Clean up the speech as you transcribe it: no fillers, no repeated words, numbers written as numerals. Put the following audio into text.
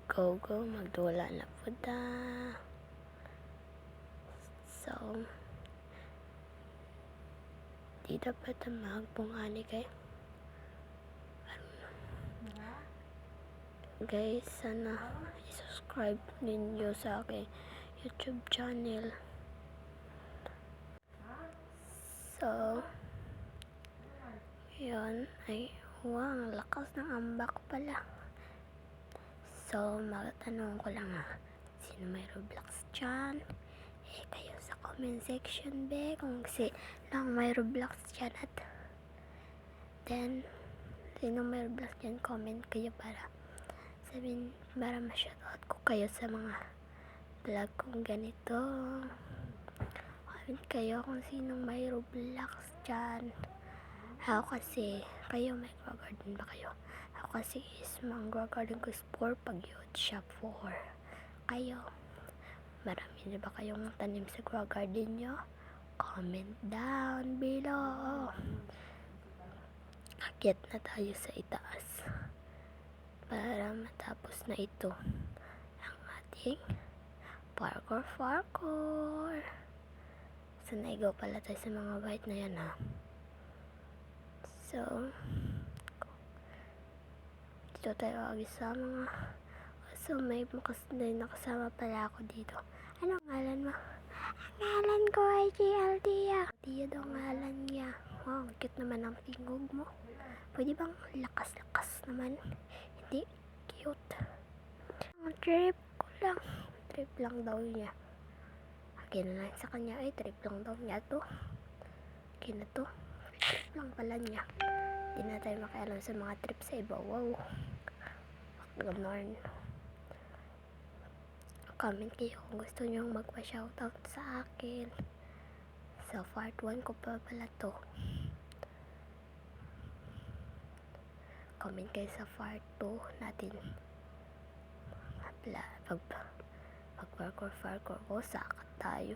Go, magdula na po ta. So, di dapat magpungani kay guys, sana i-subscribe ninyo sa aking YouTube channel. So, yun ay wow, lakas ng ambak pala. So, magtanong ko lang sino may Roblox dyan? Kayo sa comment section be kung lang may Roblox dyan, at then sino may Roblox dyan, comment kayo para ma-shoutout ko kayo sa mga vlog kong ganito. Comment kayo kung sinong may Roblox dyan. Ako kasi, kayo may garden ba kayo? Ako kasi is garden ko is 4, pag-yod siya 4. Kayo, marami na ba kayong tanim sa garden nyo? Comment down below. Akyat na tayo sa itaas para matapos na ito ang ating parkour. So, naigaw pala tayo sa mga white na yan So, dito tayo agis sa mga may nakasama pala ako dito. Anong ngalan mo? Ang ngalan ko ay GLD. Dia daw ngalan niya. Wow, cute naman ang tingog mo. Pwede bang lakas-lakas naman? Hindi, cute. Ang trip ko lang. Trip lang daw niya. Akin na lang sa kanya. Ay, trip lang daw niya to. Akin na to. Trip lang pala niya. Hindi na tayo makialam sa mga trip sa iba. Wow. Ganon. Comment kayo kung gusto nyo magpa-shoutout sa akin. Sa part 1 ko pa pala to. Comment kayo sa part 2 natin. Pag parkour ko, sakat tayo.